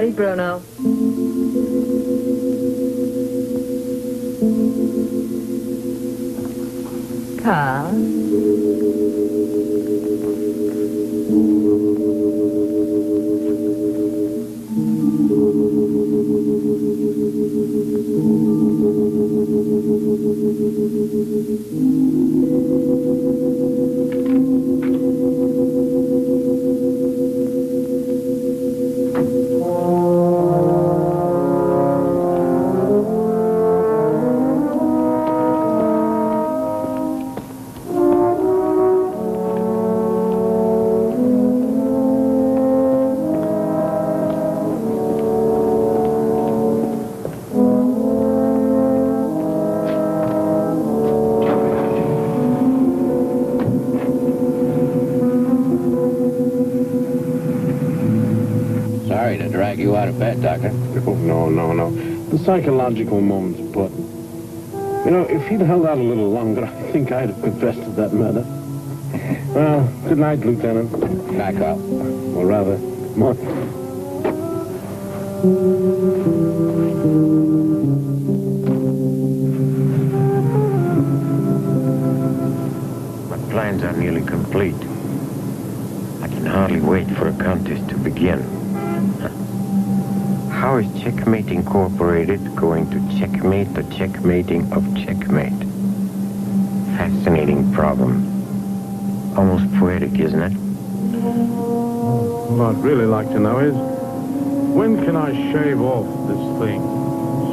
ready, Bruno. Carl. Sorry to drag you out of bed, Doctor. Oh, no. The psychological moment's put. You know, if he'd held out a little longer, I think I'd have confessed to that murder. Well, good night, Lieutenant. Good night, Carl. Or rather, more. My plans are nearly complete. I can hardly wait for a contest to begin. How is Checkmate Incorporated going to checkmate the checkmating of Checkmate? Fascinating problem. Almost poetic, isn't it? What I'd really like to know is, when can I shave off this thing?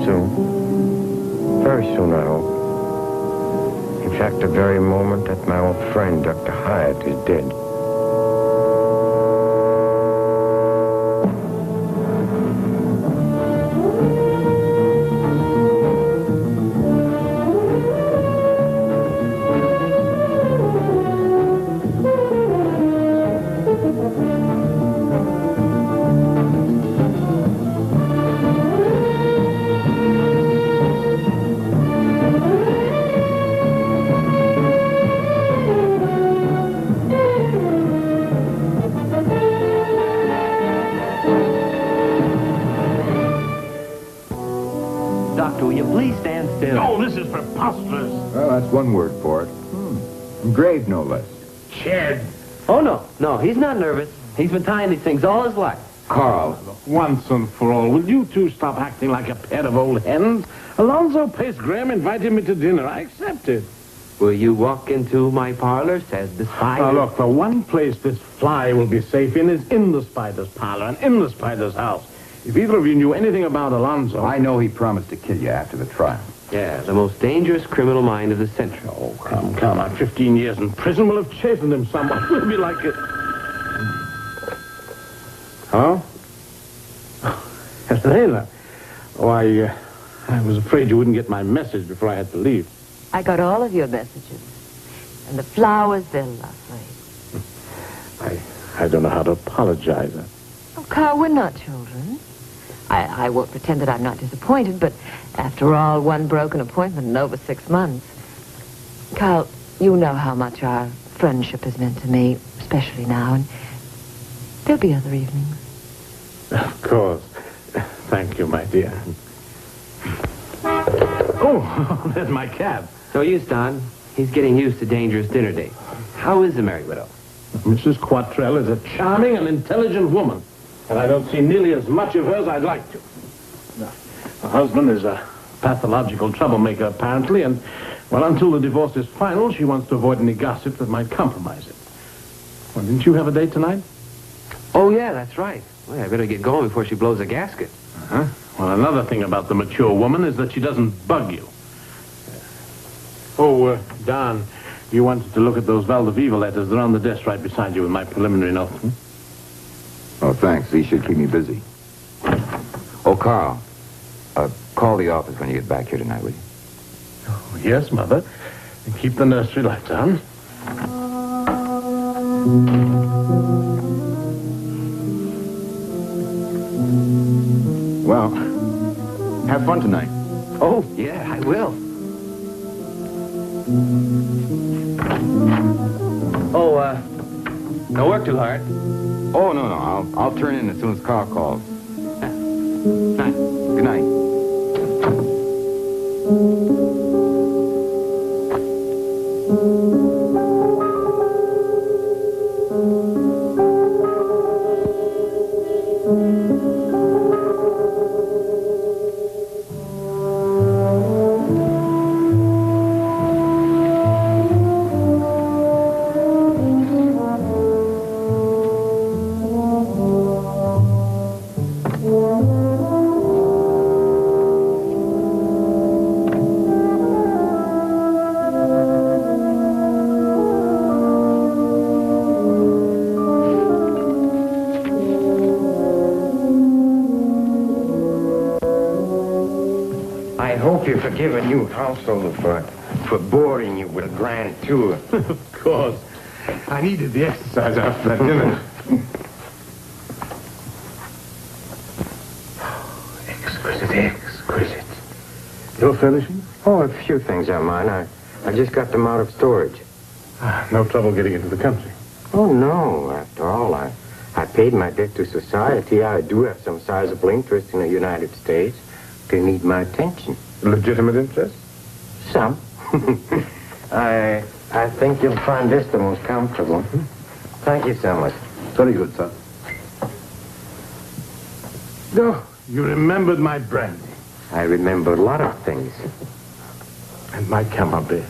Soon. Very soon, I hope. In fact, the very moment that my old friend, Dr. Hyatt, is dead. Doctor, will you please stand still? Oh, this is preposterous. Well, that's one word for it. Grave, no less. Chad. Oh, no, he's not nervous. He's been tying these things all his life. Carl, once and for all, will you two stop acting like a pair of old hens? Alonzo Pace Graham invited me to dinner. I accepted. Will you walk into my parlor, says the spider? Now, look, the one place this fly will be safe in is in the spider's parlor and in the spider's house. If either of you knew anything about Alonzo... I know he promised to kill you after the trial. Yeah, the most dangerous criminal mind of the century. Oh, come on. 15 years in prison will have chastened him somewhat. We'll be like it. Huh? Helena. Oh, I was afraid you wouldn't get my message before I had to leave. I got all of your messages. And the flowers, they're lovely. I don't know how to apologize. Oh, Carl, we're not children. I won't pretend that I'm not disappointed, but after all, one broken appointment in over 6 months. Carl, you know how much our friendship has meant to me, especially now, and there'll be other evenings. Of course. Thank you, my dear. Oh, there's my cab. So use Don. He's getting used to dangerous dinner dates. How is the Merry Widow? Mrs. Quattrell is a charming and intelligent woman, and I don't see nearly as much of her as I'd like to. Her husband is a pathological troublemaker, apparently, and, well, until the divorce is final, she wants to avoid any gossip that might compromise it. Well, didn't you have a date tonight? Oh, yeah, that's right. Well, I better get going before she blows a gasket. Uh-huh. Well, another thing about the mature woman is that she doesn't bug you. Oh, Don, you wanted to look at those Valdeviva letters. They're on the desk right beside you with my preliminary note. Oh, thanks. These should keep me busy. Oh, Carl, call the office when you get back here tonight, will you? Oh, yes, Mother. And keep the nursery lights on. Well, have fun tonight. Oh, yeah, I will. Oh, don't work too hard. Oh, no. I'll turn in as soon as Carl calls. Night. Good night. I hope you forgive a new householder for boring you with a grand tour. Of course. I needed the exercise after that dinner. Exquisite, exquisite. Your furnishing? Oh, a few things are mine. I just got them out of storage. No trouble getting into the country. Oh, no. After all, I paid my debt to society. I do have some sizable interest in the United States. They need my attention. Legitimate interest? Some. I think you'll find this the most comfortable. Thank you so much. Very good, sir. Oh, you remembered my brandy. I remember a lot of things, And my camembert.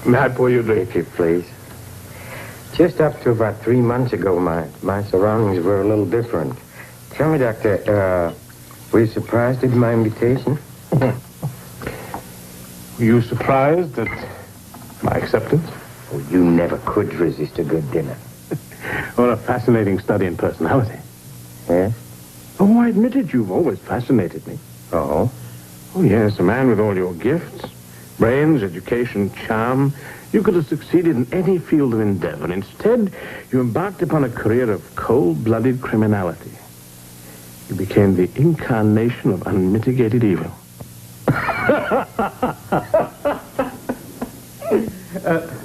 May I pour you a drink? if you please. Just up to about 3 months ago, my surroundings were a little different. Tell me, Doctor, were you surprised at my invitation? Were you surprised at my acceptance? Oh, you never could resist a good dinner. Or a fascinating study in personality? Yes? Oh, I admit it. You've always fascinated me. Oh? Oh, yes, a man with all your gifts. Brains, education, charm. You could have succeeded in any field of endeavor. Instead, you embarked upon a career of cold-blooded criminality. You became the incarnation of unmitigated evil.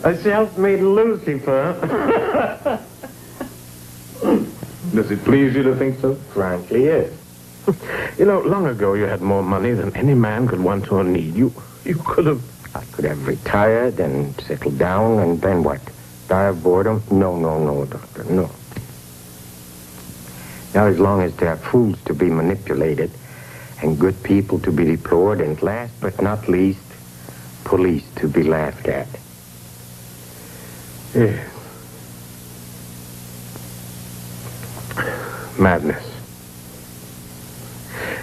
A self-made Lucifer. Does it please you to think so? Frankly, yes. You know, long ago you had more money than any man could want or need. You could have... I could have retired and settled down, and then what? Die of boredom? No, Doctor, no. Now, as long as there are fools to be manipulated and good people to be deplored, and last but not least, police to be laughed at. Yes. Madness.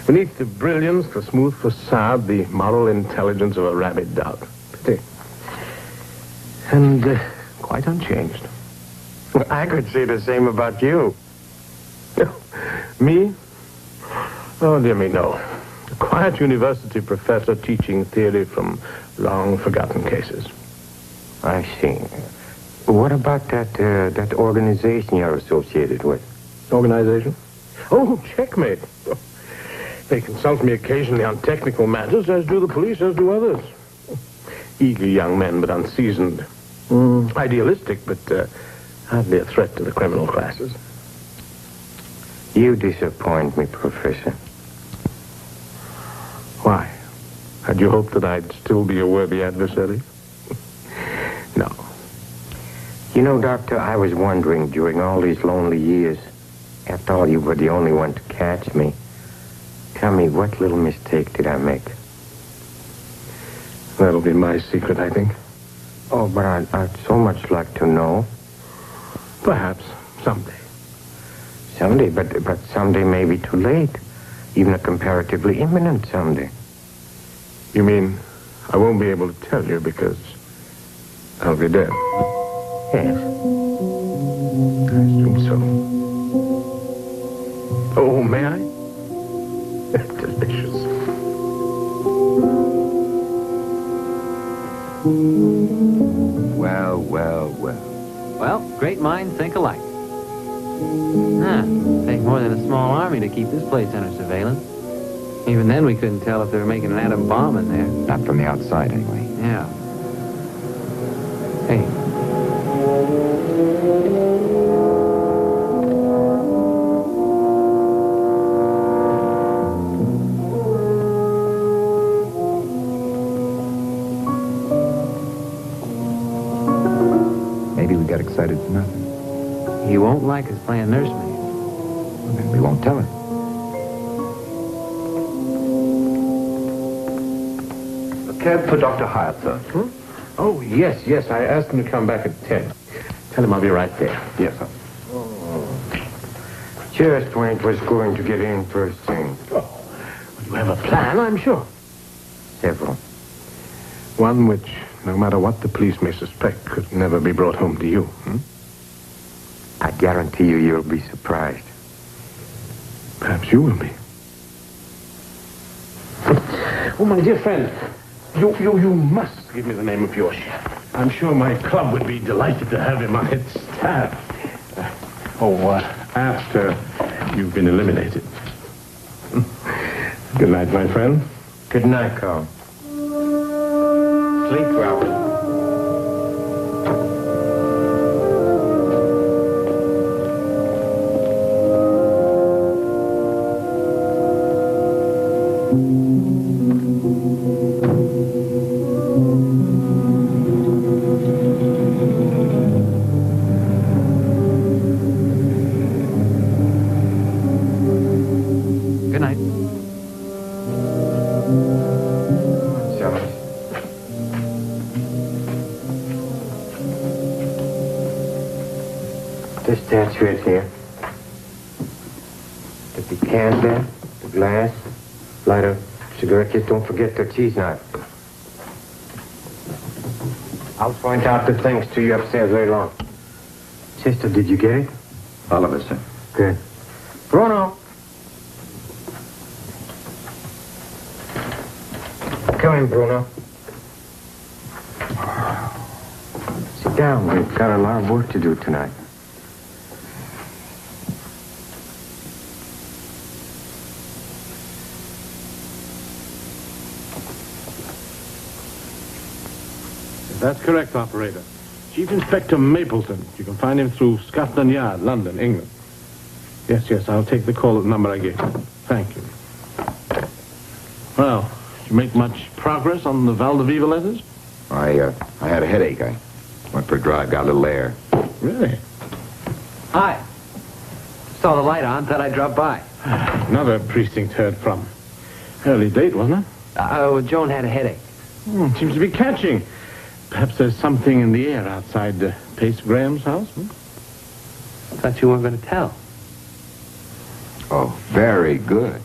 Beneath the brilliance, the smooth facade, the moral intelligence of a rabid dog. Pity. And quite unchanged. I could say the same about you. Me? Oh, dear me, no. A quiet university professor teaching theory from long-forgotten cases. I see. What about that organization you're associated with? Organization? Oh, Checkmate. They consult me occasionally on technical matters, as do the police, as do others. Eager young men, but unseasoned. Idealistic, but hardly a threat to the criminal classes. You disappoint me, Professor. Why? Had you hoped that I'd still be a worthy adversary? No. You know, Doctor, I was wondering during all these lonely years, after all, you were the only one to catch me. Tell me, what little mistake did I make? That'll be my secret, I think. Oh, but I'd so much like to know. Perhaps someday. Someday, but someday may be too late. Even a comparatively imminent someday. You mean I won't be able to tell you because I'll be dead? Yes. I assume so. Oh, may I? Delicious. Well. Well, great minds think alike. Take more than a small army to keep this place under surveillance. Even then, we couldn't tell if they were making an atom bomb in there. Not from the outside, anyway. Yeah. Hey. decided it's nothing. He won't like us playing nursemaid. Well, then we won't tell him. A cab for Dr. Hyatt, sir. Oh, yes. I asked him to come back at 10. Tell him I'll be right there. Yes, sir. Just when it was going to get in first thing. Oh, you have a plan, I'm sure. Several. One which, no matter what the police may suspect, could never be brought home to you. I guarantee you'll be surprised. Perhaps you will be. Oh, my dear friend, you must give me the name of your chef. I'm sure my club would be delighted to have him on its staff. After you've been eliminated. Good night, my friend. Good night, Carl. Sleep well. Good night. Sellers. This statue right here. The decanter there, the glass, lighter, cigarette case. Don't forget the cheese knife. I'll point out the things to you upstairs later on. Sister, did you get it? All of us, sir. Good. Bruno. Come in, Bruno. Sit down. We've got a lot of work to do tonight. That's correct, operator. Chief Inspector Mapleton. You can find him through Scotland Yard, London, England. Yes, I'll take the call at the number I gave you. Thank you. Well, did you make much progress on the Valdeviva letters? I had a headache. I went for a drive, got a little air. Really? Hi. Saw the light on, thought I'd drop by. Another precinct heard from. Early date, wasn't it? Joan had a headache. Seems to be catching. Perhaps there's something in the air outside Pace Graham's house. Thought you weren't going to tell. Oh, very good.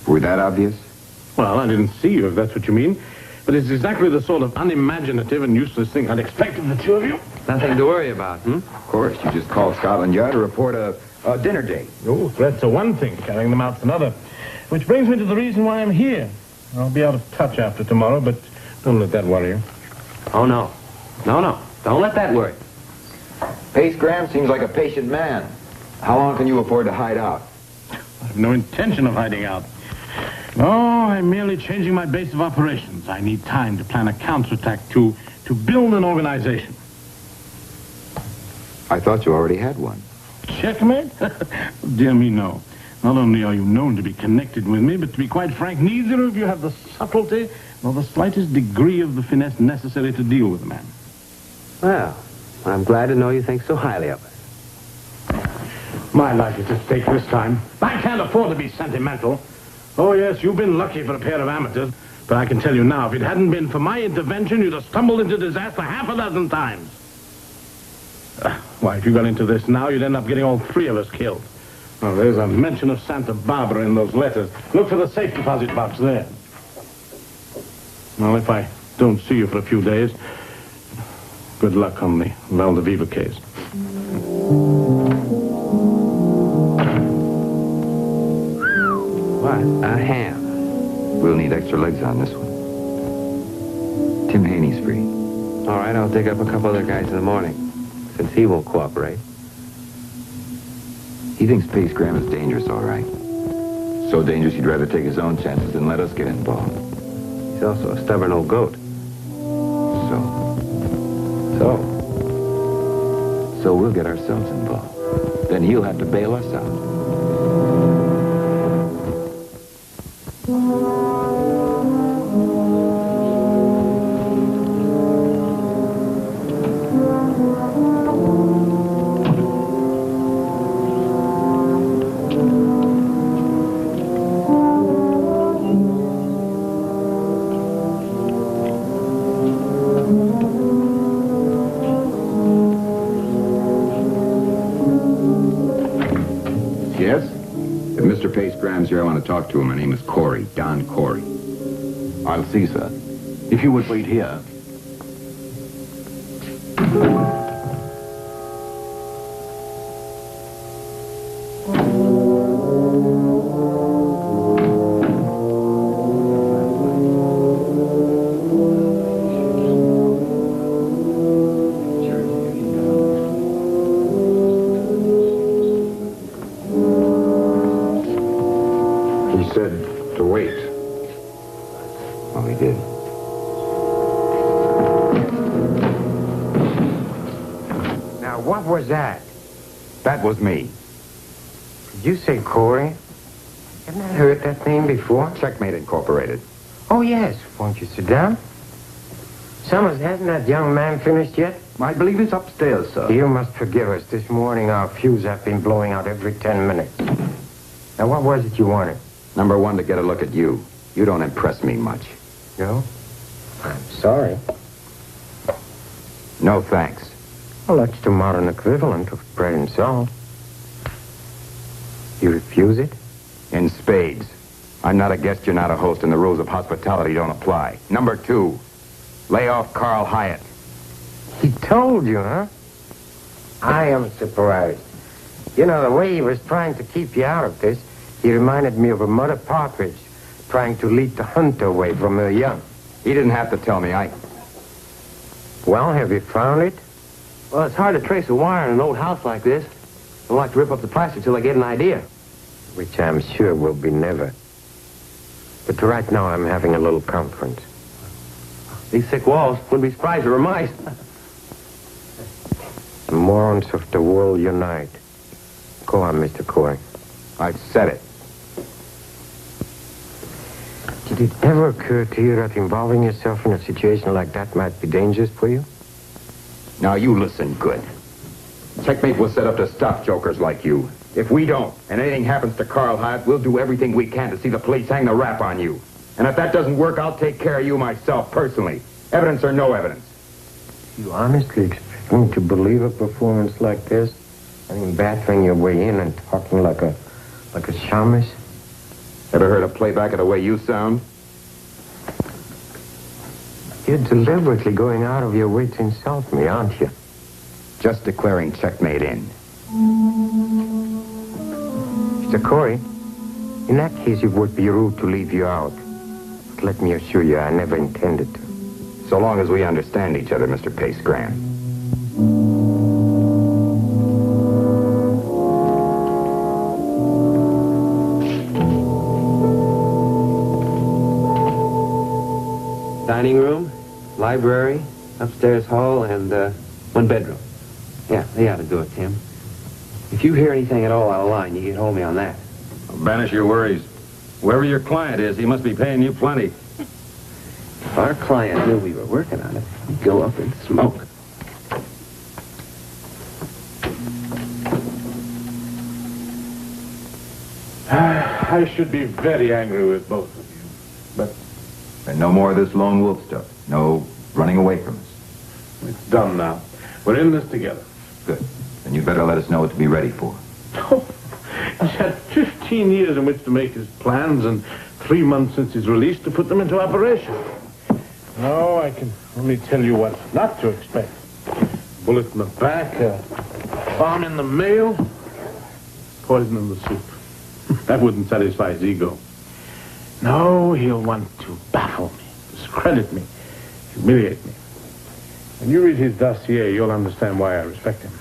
Were that obvious? Well, I didn't see you, if that's what you mean. But it's exactly the sort of unimaginative and useless thing I'd expect of the two of you. Nothing to worry about, Of course, you just called Scotland Yard to report a dinner date. Oh, threats are one thing, carrying them out's another. Which brings me to the reason why I'm here. I'll be out of touch after tomorrow, but don't let that worry you. Oh, no. No. Don't let that worry. Pace Graham seems like a patient man. How long can you afford to hide out? I have no intention of hiding out. No, I'm merely changing my base of operations. I need time to plan a counterattack to build an organization. I thought you already had one. Checkmate? Dear me, no. Not only are you known to be connected with me, but to be quite frank, neither of you have the subtlety nor the slightest degree of the finesse necessary to deal with a man. Well, I'm glad to know you think so highly of us. My life is at stake this time. I can't afford to be sentimental. Oh, yes, you've been lucky for a pair of amateurs. But I can tell you now, if it hadn't been for my intervention, you'd have stumbled into disaster half a dozen times. Why, if you got into this now, you'd end up getting all three of us killed. Oh, there's a mention of Santa Barbara in those letters. Look for the safe deposit box there. Well, if I don't see you for a few days, good luck on the Valdeviva case. What a ham. We'll need extra legs on this one. Tim Haney's free. All right, I'll dig up a couple other guys in the morning, since he won't cooperate. He thinks Pace Graham is dangerous, all right. So dangerous he'd rather take his own chances than let us get involved. He's also a stubborn old goat. So we'll get ourselves involved. Then he'll have to bail us out. Mr. Pace Graham's here. I want to talk to him. My name is Corey, Don Corey. I'll see, sir. If you would wait here. He said to wait. Well, he did. Now, what was that? That was me. Did you say Corey? Haven't I heard that name before? Checkmate Incorporated. Oh, yes. Won't you sit down? Summers, hasn't that young man finished yet? I believe he's upstairs, sir. You must forgive us. This morning our fuse have been blowing out every 10 minutes. Now, what was it you wanted? Number one, to get a look at you. You don't impress me much. No? I'm sorry. No thanks. Well, that's the modern equivalent of bread and salt. You refuse it? In spades. I'm not a guest, you're not a host, and the rules of hospitality don't apply. Number two, lay off Carl Hyatt. He told you, huh? I am surprised. You know, the way he was trying to keep you out of this, he reminded me of a mother partridge trying to lead the hunter away from her young. He didn't have to tell me. Well, have you found it? Well, it's hard to trace a wire in an old house like this. I like to rip up the plaster till I get an idea. Which I'm sure will be never. But right now I'm having a little conference. These thick walls, wouldn't be surprised there were mice. The morons of the world unite. Go on, Mr. Corey. I've said it. Did it ever occur to you that involving yourself in a situation like that might be dangerous for you? Now you listen good. Checkmate was set up to stop jokers like you. If we don't, and anything happens to Carl Hyatt, we'll do everything we can to see the police hang the rap on you. And if that doesn't work, I'll take care of you myself, personally. Evidence or no evidence. You honestly expect me to believe a performance like this? I mean, battering your way in and talking like a shamus? Ever heard a playback of the way you sound? You're deliberately going out of your way to insult me, aren't you? Just declaring checkmate in. Mr. Corey, in that case, it would be rude to leave you out. But let me assure you, I never intended to. So long as we understand each other, Mr. Pace Graham. Dining room, library, upstairs hall, and one bedroom. Yeah, they ought to do it, Tim. If you hear anything at all out of line, you can hold me on that. Banish your worries. Whoever your client is, he must be paying you plenty. If our client knew we were working on it, he'd go up in smoke. I should be very angry with both of you. But And no more of this lone wolf stuff. No running away from us. it's done now. We're in this together. Good. Then you better let us know what to be ready for. He's had 15 years in which to make his plans and 3 months since his release to put them into operation. No, I can only tell you what not to expect. Bullet in the back, bomb in the mail, poison in the soup. That wouldn't satisfy his ego. No, he'll want to baffle me, discredit me, humiliate me. When you read his dossier, you'll understand why I respect him.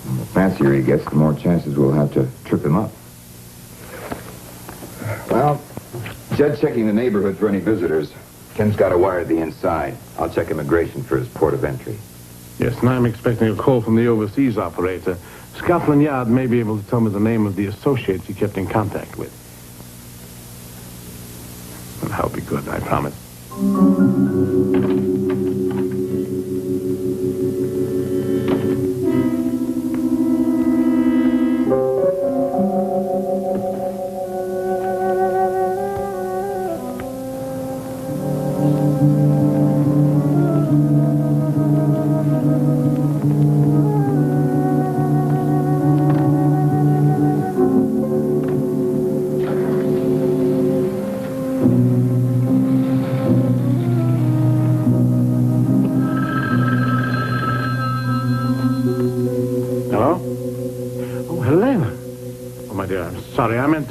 The fancier he gets, the more chances we'll have to trip him up. Well, Judd checking the neighborhood for any visitors. Ken's got a wire at the inside. I'll check immigration for his port of entry. Yes, and I'm expecting a call from the overseas operator. Scotland Yard may be able to tell me the name of the associates he kept in contact with. And I'll be good, I promise.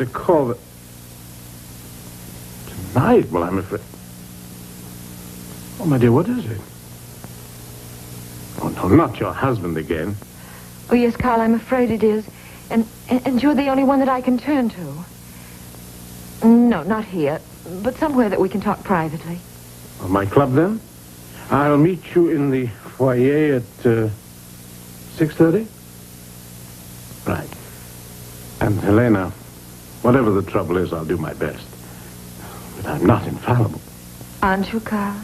to call the... Tonight? Well, I'm afraid... Oh, my dear, what is it? Oh, no, not your husband again. Oh, yes, Carl, I'm afraid it is. And you're the only one that I can turn to. No, not here, but somewhere that we can talk privately. Well, my club, then? I'll meet you in the foyer at 6:30? Right. And, Helena, whatever the trouble is, I'll do my best. But I'm not infallible. Aren't you, Carl?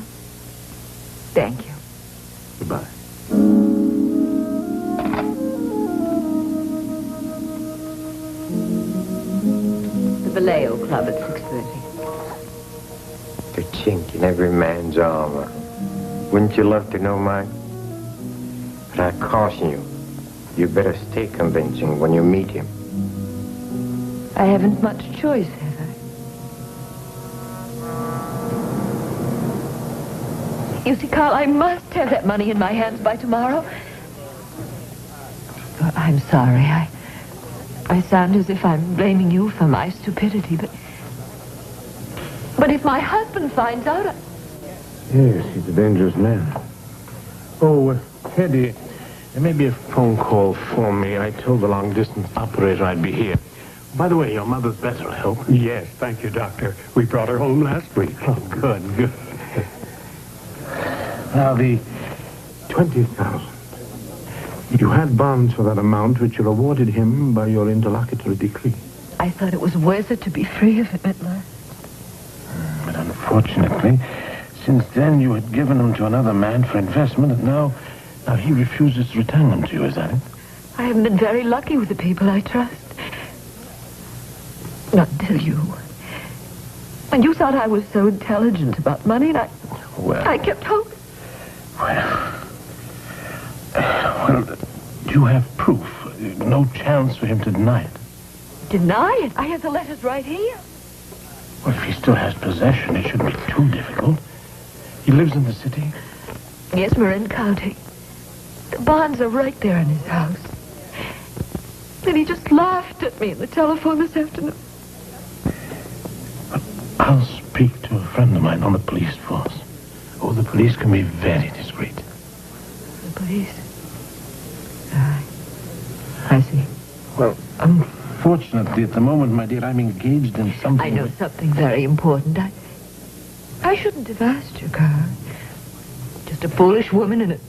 Thank you. Goodbye. The Vallejo Club at 6:30. The chink in every man's armor. Wouldn't you love to know mine? But I caution you, you better stay convincing when you meet him. I haven't much choice, have I? You see, Carl, I must have that money in my hands by tomorrow. I'm sorry. I sound as if I'm blaming you for my stupidity, but if my husband finds out... Yes, he's a dangerous man. Oh, Teddy, there may be a phone call for me. I told the long-distance operator I'd be here. By the way, your mother's better, I hope. Yes, thank you, Doctor. We brought her home last week. Oh, good. Now, the 20,000. You had bonds for that amount, which you awarded him by your interlocutory decree. I thought it was worth it to be free of him at last. But unfortunately, since then you had given them to another man for investment, and now he refuses to return them to you, is that it? I haven't been very lucky with the people I trust. Not until you. And you thought I was so intelligent about money, and I kept hoping. Well, do you have proof? No chance for him to deny it. Deny it? I have the letters right here. Well, if he still has possession, it shouldn't be too difficult. He lives in the city? Yes, Marin County. The bonds are right there in his house. And he just laughed at me on the telephone this afternoon. I'll speak to a friend of mine on the police force. Oh, the police can be very discreet. The police? I see. Well, unfortunately, at the moment, my dear, I'm engaged in something... I know something very important. I shouldn't have asked you, Carl. Just a foolish woman and a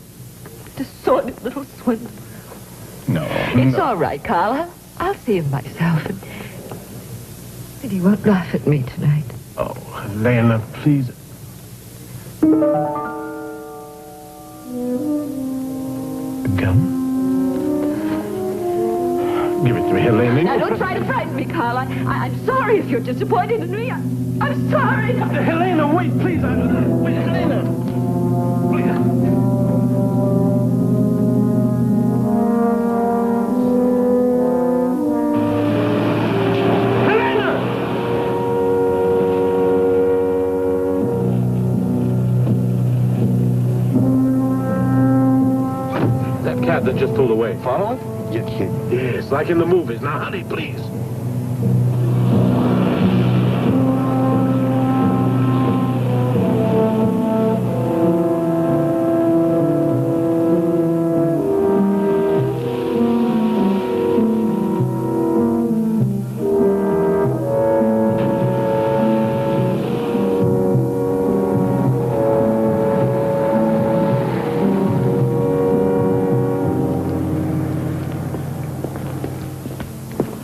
sordid little swindler. No. It's all right, Carl. I'll see him myself. And he won't laugh at me tonight. Oh, Helena, please. Gun? Give it to me, Helena. Now, don't try to frighten me, Carl. I'm sorry if you're disappointed in me. I'm sorry. Helena, wait, please. Wait, Helena. That just pulled away. Follow it? You kid. Yes, like in the movies. Now, honey, please.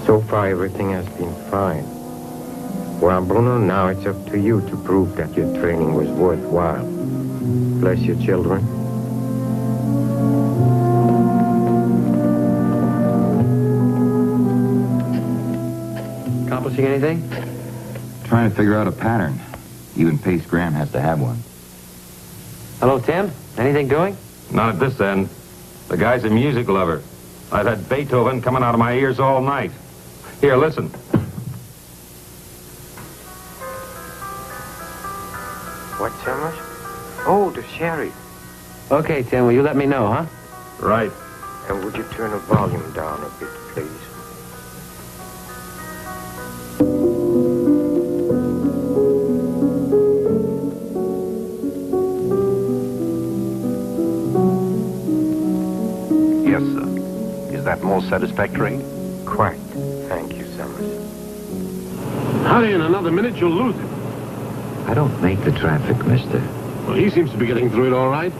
So far, everything has been fine. Well, Bruno, now it's up to you to prove that your training was worthwhile. Bless your children. Accomplishing anything? Trying to figure out a pattern. Even Pace Graham has to have one. Hello, Tim? Anything doing? Not at this end. The guy's a music lover. I've had Beethoven coming out of my ears all night. Here, listen. What, Summers? Oh, the sheriff. Okay, Tim, will you let me know, huh? Right. And would you turn the volume down a bit, please? satisfactory? Quite. Thank you, Summers. Hurry, in another minute you'll lose him. I don't make the traffic, mister. Well, he seems to be getting through it all right.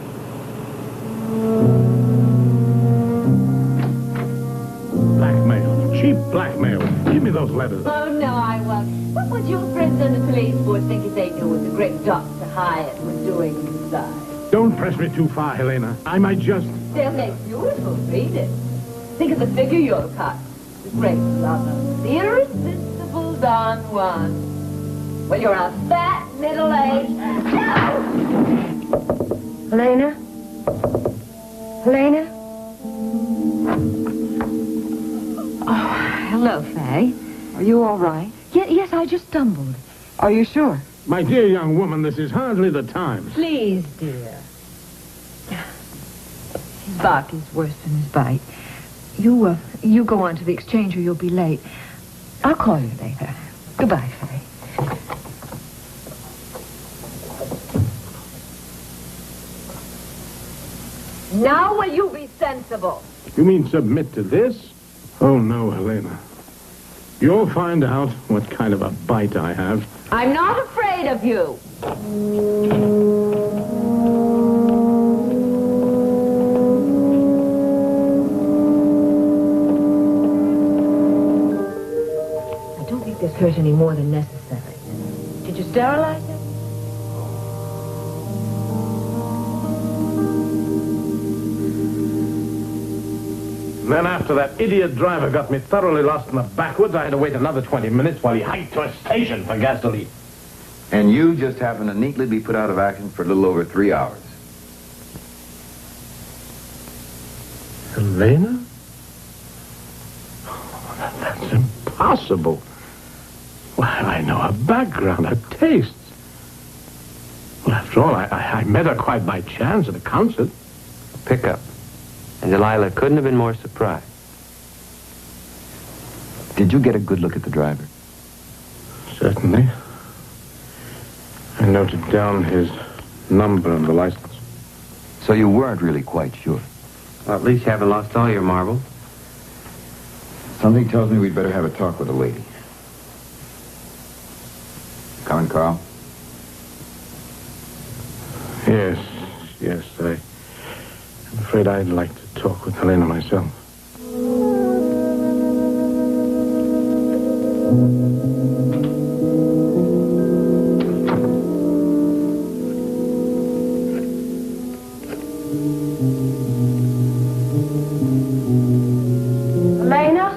Blackmail. Cheap blackmail. Give me those letters. Oh, no, I won't. What would your friends on the police force think if they knew what the great Dr. Hyatt was doing inside? Don't press me too far, Helena. I might just... They'll make beautiful. Read it. Think of the figure you'll cut. The great lover. The irresistible Don Juan. Well, you're a fat, middle-aged... No! Helena? Helena? Oh, hello, Faye. Are you all right? Yes, I just stumbled. Are you sure? My dear young woman, this is hardly the time. Please, dear. His bark is worse than his bite. You go on to the exchange or you'll be late. I'll call you later. Goodbye, Faye. Now will you be sensible? You mean submit to this? Oh, no, Helena. You'll find out what kind of a bite I have. I'm not afraid of you. I don't think this hurt any more than necessary. Did you sterilize it? Then after that idiot driver got me thoroughly lost in the backwoods, I had to wait another 20 minutes while he hiked to a station for gasoline. And you just happened to neatly be put out of action for a little over 3 hours. Helena? Oh, that's impossible. Well, I know her background, her tastes. Well, after all, I met her quite by chance at a concert. Pickup. And Delilah couldn't have been more surprised. Did you get a good look at the driver? Certainly. I noted down his number on the license. So you weren't really quite sure? Well, at least you haven't lost all your marbles. Something tells me we'd better have a talk with the lady. Coming, Carl? Yes. I'm afraid I'd like to talk with Helena myself. Helena?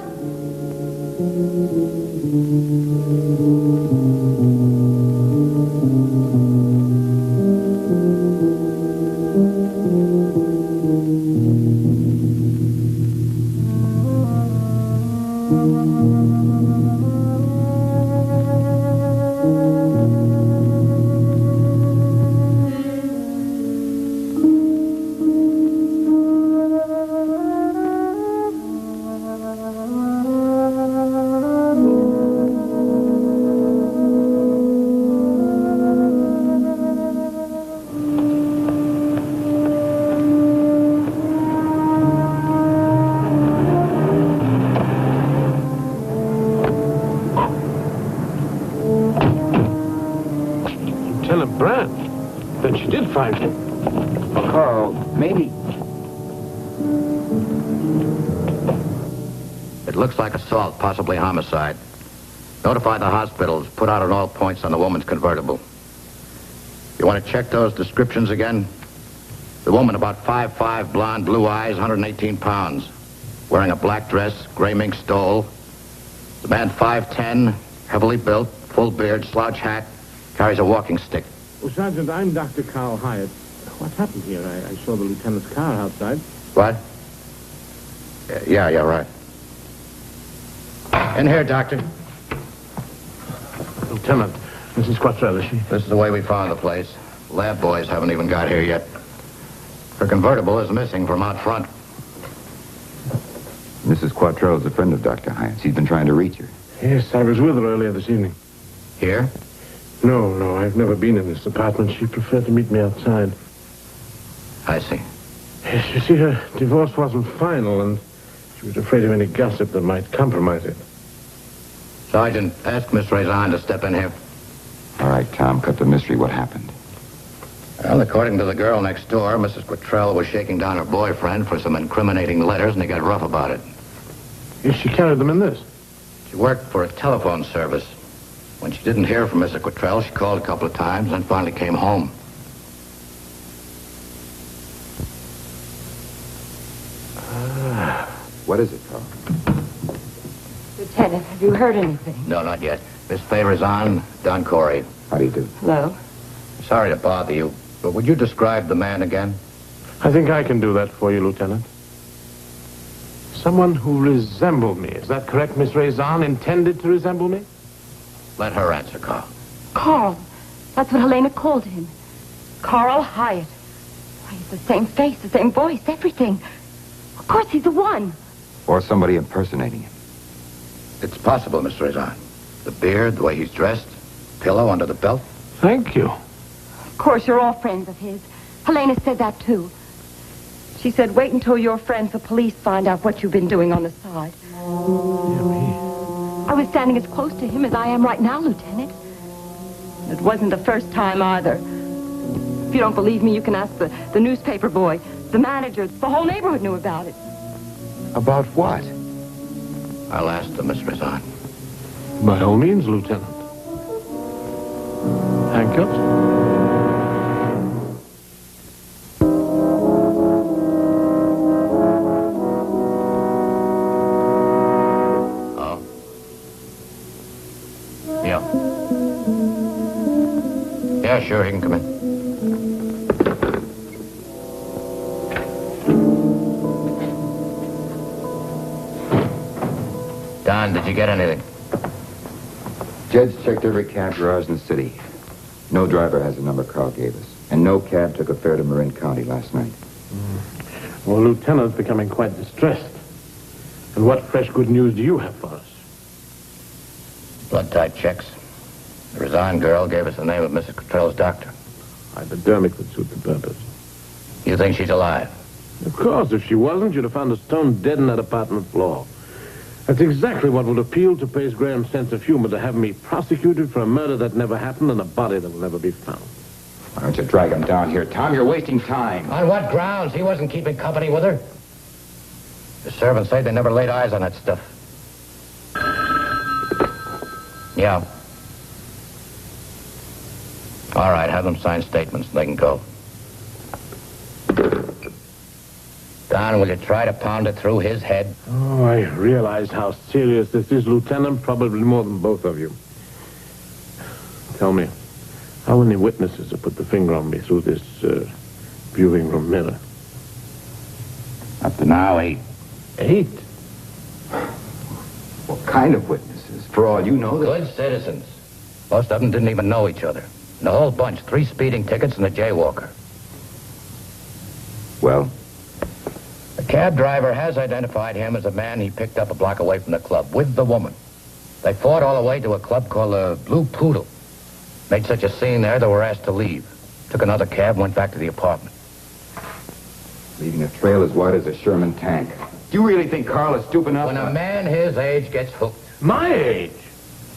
Lieutenant Brand. Then she did find him. Oh, Carl, maybe... It looks like assault, possibly homicide. Notify the hospitals. Put out on all points on the woman's convertible. You want to check those descriptions again? The woman about 5'5", blonde, blue eyes, 118 pounds. Wearing a black dress, gray mink stole. The man 5'10", heavily built, full beard, slouch hat, carries a walking stick. Oh, Sergeant, I'm Dr. Carl Hyatt. What happened here? I saw the lieutenant's car outside. What? Yeah, right. In here, Doctor. Lieutenant, Mrs. Quattrell, is she? This is the way we found the place. Lab boys haven't even got here yet. Her convertible is missing from out front. Mrs. Quattrell is a friend of Dr. Hyatt's. He's been trying to reach her. Yes, I was with her earlier this evening. Here? No, I've never been in this apartment. She preferred to meet me outside. I see. Yes, you see, her divorce wasn't final, and She was afraid of any gossip that might compromise it. Sergeant, ask Miss Rezan to step in here. All right, Tom, cut the mystery. What happened? Well, according to the girl next door, Mrs. Quattrell was shaking down her boyfriend for some incriminating letters, and he got rough about it. Yes, she carried them in this. She worked for a telephone service. When she didn't hear from Mrs. Quattrell, she called a couple of times and finally came home. What is it, Carl? Lieutenant, have you heard anything? No, not yet. Miss Faye Rezan, Don Corey. How do you do? Hello? Sorry to bother you, but would you describe the man again? I think I can do that for you, Lieutenant. Someone who resembled me. Is that correct, Miss Rezan? Intended to resemble me? Let her answer, Carl. Carl. That's what Helena called him. Carl Hyatt. Why, he's the same face, the same voice, everything. Of course, he's the one. Or somebody impersonating him. It's possible, Miss Rezan. The beard, the way he's dressed, pillow under the belt. Thank you. Of course, you're all friends of his. Helena said that, too. She said, wait until your friends, the police, find out what you've been doing on the side. I was standing as close to him as I am right now, Lieutenant. It wasn't the first time, either. If you don't believe me, you can ask the newspaper boy, the manager. The whole neighborhood knew about it. About what? I'll ask them, Miss Rezan. By all means, Lieutenant. Handcuffs? Oh? Yeah. Yeah, sure, he can come in. Don, did you get anything? Jed's checked every cab garage in the city. No driver has the number Carl gave us. And no cab took a fare to Marin County last night. Well, Lieutenant's becoming quite distressed. And what fresh good news do you have for us? Blood type checks. The Rezan girl gave us the name of Mrs. Cottrell's doctor. Hypodermic would suit the purpose. You think she's alive? Of course, if she wasn't, you'd have found her stone dead in that apartment floor. That's exactly what would appeal to Pace Graham's sense of humor, to have me prosecuted for a murder that never happened and a body that will never be found. Why don't you drag him down here, Tom? You're wasting time. On what grounds? He wasn't keeping company with her. The servants say they never laid eyes on that stuff. Yeah. All right, have them sign statements and they can go. Don, will you try to pound it through his head? Oh, I realize how serious this is, Lieutenant. Probably more than both of you. Tell me, how many witnesses have put the finger on me through this viewing room mirror? Up to now, 8. 8? What kind of witnesses? For all you know, Good citizens. Most of them didn't even know each other. And the whole bunch, 3 speeding tickets and a jaywalker. Well? The cab driver has identified him as a man he picked up a block away from the club with the woman. They fought all the way to a club called the Blue Poodle. Made such a scene there, they were asked to leave. Took another cab, went back to the apartment. Leaving a trail as wide as a Sherman tank. Do you really think Carl is stupid enough? When a man his age gets hooked. My age?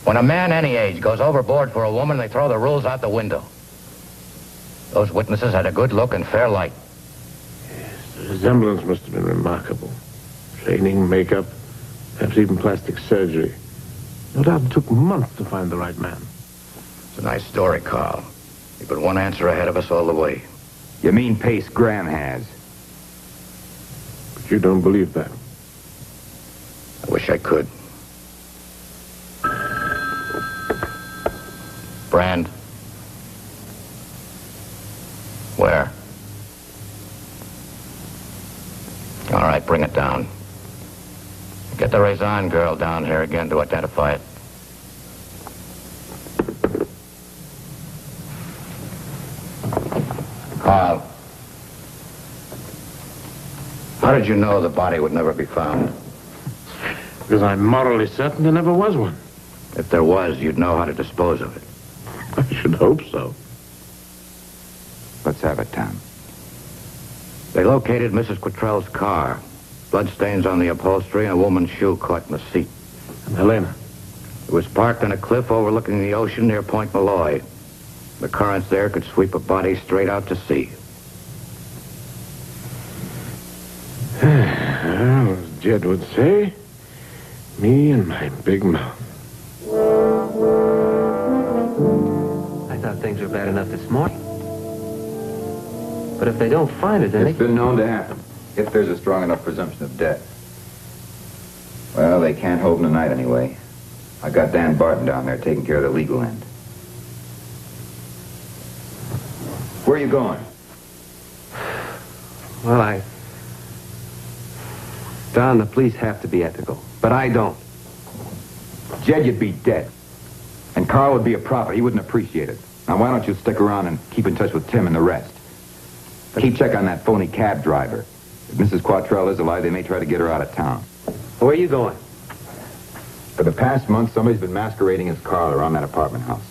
When a man any age goes overboard for a woman, they throw the rules out the window. Those witnesses had a good look and fair light. The resemblance must have been remarkable. Training, makeup, perhaps even plastic surgery. No doubt it took months to find the right man. It's a nice story, Carl. You've been one answer ahead of us all the way. You mean Pace Graham has? But you don't believe that. I wish I could. Brand. Where? All right, bring it down. Get the Rezan girl down here again to identify it. Carl. How did you know the body would never be found? Because I'm morally certain there never was one. If there was, you'd know how to dispose of it. I should hope so. Let's have it, Tom. They located Mrs. Quattrell's car. Bloodstains on the upholstery and a woman's shoe caught in the seat. And Helena? It was parked on a cliff overlooking the ocean near Point Malloy. The currents there could sweep a body straight out to sea. Well, as Jed would say, me and my big mouth. I thought things were bad enough this morning. But if they don't find it, then It's been known to happen, if there's a strong enough presumption of death. Well, they can't hold him tonight anyway. I got Dan Barton down there taking care of the legal end. Where are you going? Well, Don, the police have to be ethical, but I don't. Jed, you'd be dead. And Carl would be a prophet. He wouldn't appreciate it. Now, why don't you stick around and keep in touch with Tim and the rest? Keep check on that phony cab driver. If Mrs. Quattrell is alive, they may try to get her out of town. Where are you going? For the past month, somebody's been masquerading as Carl around that apartment house.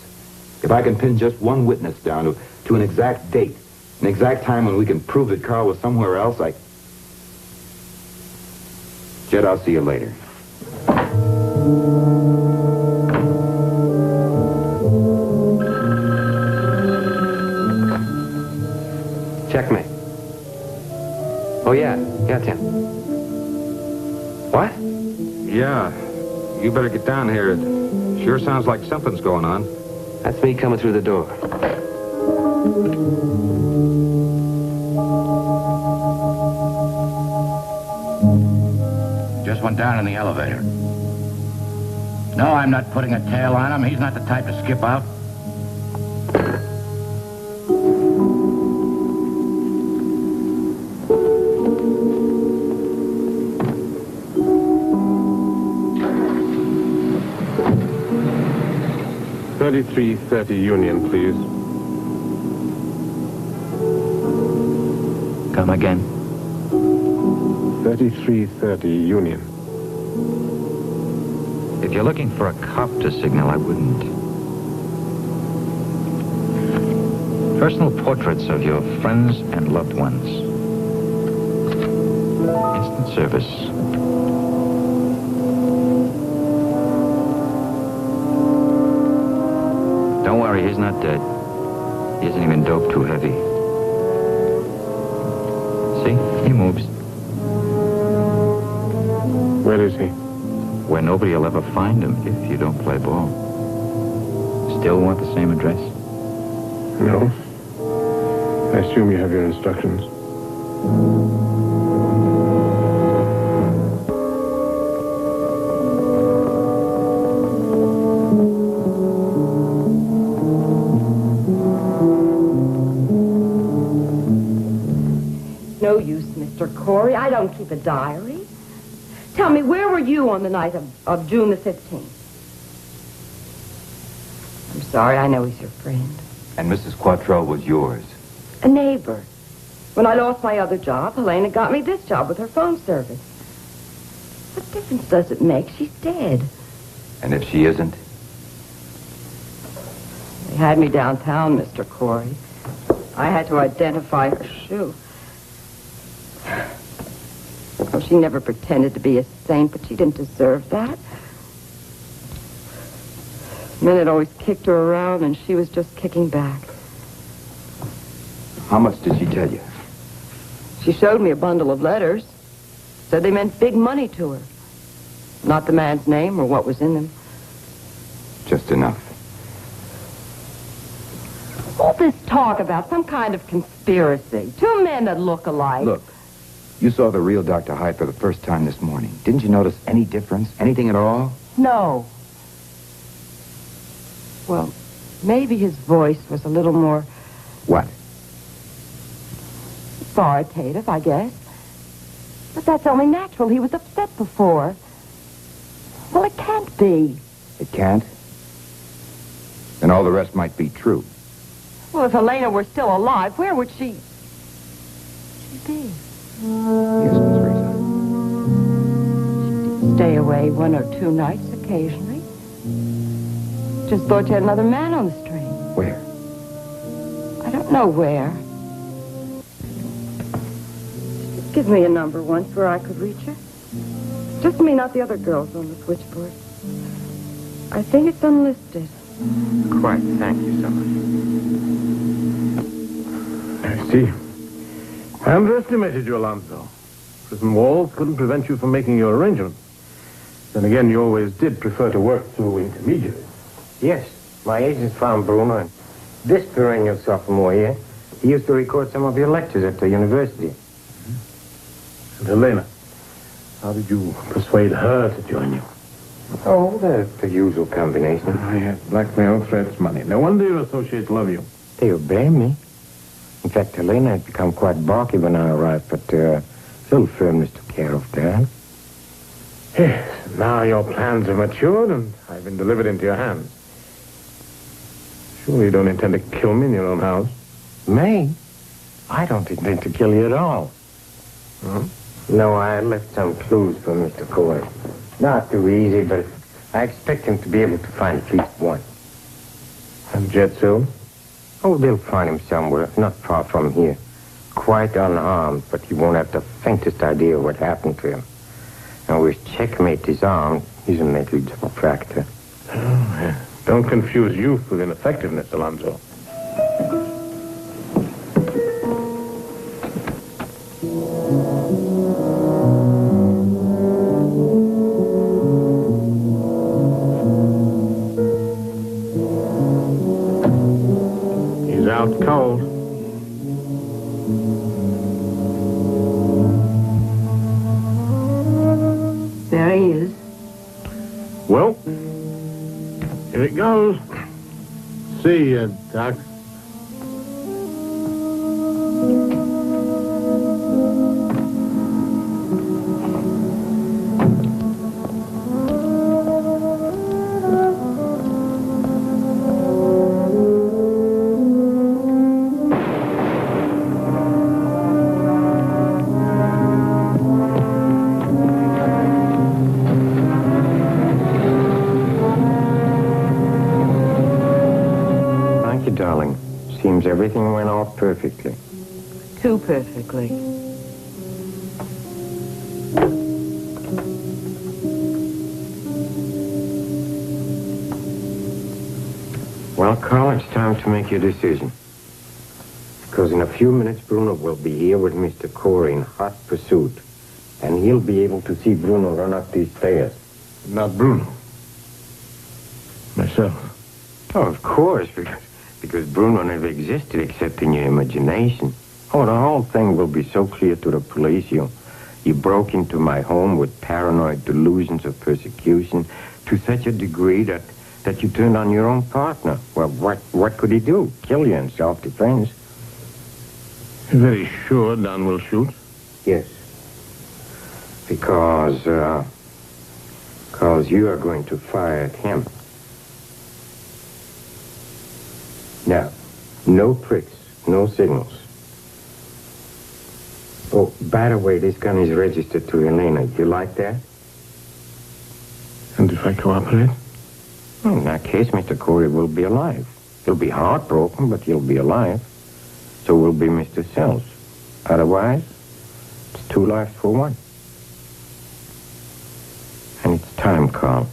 If I can pin just one witness down to an exact date, an exact time when we can prove that Carl was somewhere else, Jed, I'll see you later. Checkmate. Oh, yeah. Yeah, Tim. What? Yeah. You better get down here. It sure sounds like something's going on. That's me coming through the door. Just went down in the elevator. No, I'm not putting a tail on him. He's not the type to skip out. $33.30 Union, please. Come again. 3330 Union. If you're looking for a cop to signal, I wouldn't. Personal portraits of your friends and loved ones. Instant service. Don't worry, he's not dead. He isn't even doped too heavy. See? He moves. Where is he? Where nobody will ever find him if you don't play ball. Still want the same address? No. I assume you have your instructions. No use, Mr. Corey. I don't keep a diary. Tell me, where were you on the night of June the 15th? I'm sorry, I know he's your friend. And Mrs. Quattrell was yours. A neighbor. When I lost my other job, Helena got me this job with her phone service. What difference does it make? She's dead. And if she isn't? They had me downtown, Mr. Corey. I had to identify her shoe. Oh, she never pretended to be a saint, but she didn't deserve that. Men had always kicked her around, and she was just kicking back. How much did she tell you? She showed me a bundle of letters. Said they meant big money to her. Not the man's name or what was in them. Just enough. All this talk about some kind of conspiracy. Two men that look alike. Look, you saw the real Dr. Hyde for the first time this morning. Didn't you notice any difference? Anything at all? No. Well, maybe his voice was a little more What? authoritative, I guess. But that's only natural. He was upset before. Well, it can't be. It can't? Then all the rest might be true. Well, if Helena were still alive, where would she be? Yes, Miss Reza. Stay away 1 or 2 nights occasionally. Just thought you had another man on the street. Where? I don't know where. Give me a number once where I could reach her. Just me, not the other girls on the switchboard. I think it's unlisted. Quite, thank you so much. I see. I underestimated you, Alonzo. Prison walls couldn't prevent you from making your arrangements. Then again, you always did prefer to work through intermediaries. Yes, my agent found Bruno, and this perennial sophomore here, he used to record some of your lectures at the university. And Helena, how did you persuade her to join you? Oh, the usual combination. I had blackmail, threats, money. No wonder your associates love you. They obey me. In fact, Helena had become quite balky when I arrived, but little firmness took care of that. Yes, now your plans have matured and have been delivered into your hands. Surely you don't intend to kill me in your own house? Me? I don't intend to kill you at all. Huh? No, I left some clues for Mr. Corey. Not too easy, but I expect him to be able to find at least one. And Jetsu? Oh, they'll find him somewhere, not far from here. Quite unarmed, but he won't have the faintest idea what happened to him. And with Checkmate disarmed, he's a negligible factor. Oh, yeah. Don't confuse youth with ineffectiveness, Alonzo. He's out cold. There he is. Well, here it goes. See you, Doc. Darling, seems everything went off perfectly. Too perfectly. Well, Carl, it's time to make your decision. Because in a few minutes, Bruno will be here with Mr. Corey in hot pursuit. And he'll be able to see Bruno run up these stairs. Not Bruno. Myself. Oh, of course, because Bruno never existed except in your imagination. Oh, the whole thing will be so clear to the police. You broke into my home with paranoid delusions of persecution to such a degree that you turned on your own partner. Well, what could he do? Kill you in self-defense? You're very sure Don will shoot? Yes. Because you are going to fire at him. Now, no pricks, no signals. Oh, by the way, this gun is registered to Helena. You like that? And if I cooperate? Well, in that case, Mr. Corey will be alive. He'll be heartbroken, but he'll be alive. So will be Mr. Sells. Otherwise, it's 2 lives for 1. And it's time, Carl.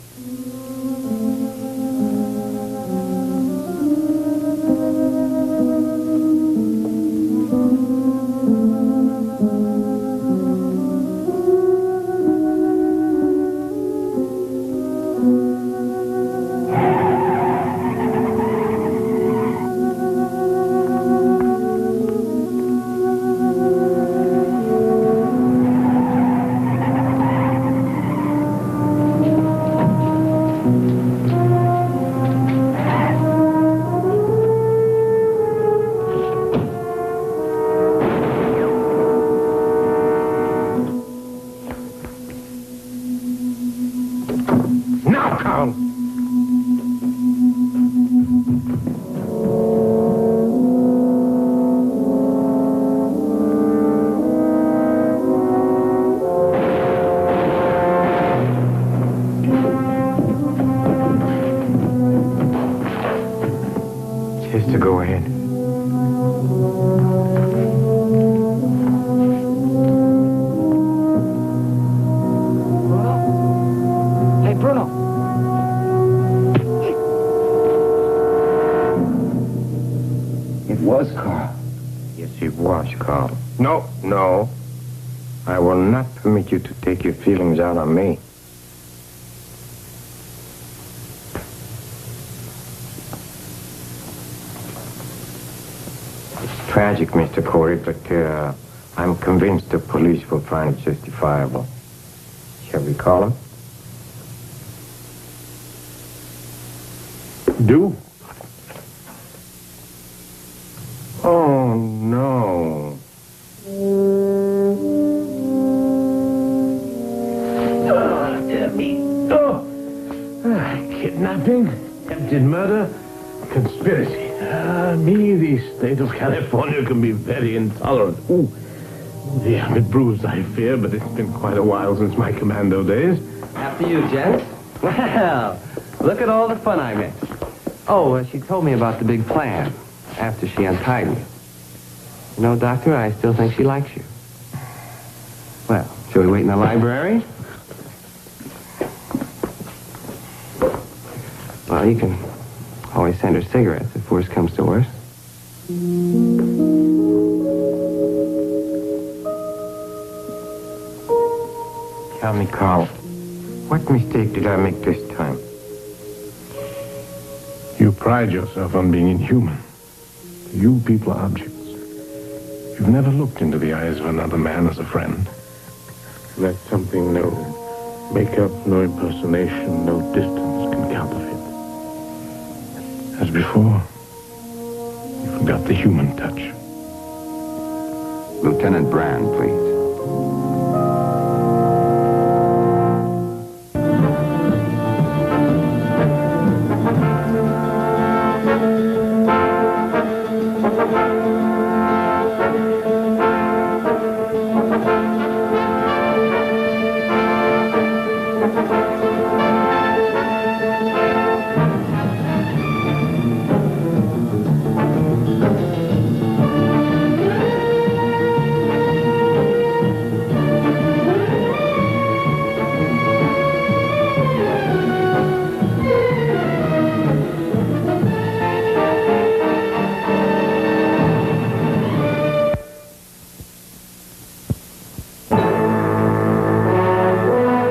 Just to go ahead. Bruno. It was Carl. Yes, it was, Carl. No, no. I will not permit you to take your feelings out on me. It's tragic, Mr. Corey, but I'm convinced the police will find it justifiable. Shall we call him? Do? Oh, no. Kidnapping, attempted murder, conspiracy. Me, the state of California can be very intolerant. Ooh, yeah, I'm a bit bruised, I fear, but it's been quite a while since my commando days. After you, gents. Well, look at all the fun I missed. Oh, she told me about the big plan after she untied me. You know, Doctor, I still think she likes you. Well, shall we wait in the library? Well, you can always send her cigarettes if worse comes to worse. Tell me, Carl, what mistake did I make this time? You pride yourself on being inhuman. You people are objects. You've never looked into the eyes of another man as a friend. That's something no makeup, no impersonation, no distance can counterfeit. As before, you forgot the human touch. Lieutenant Brand, please.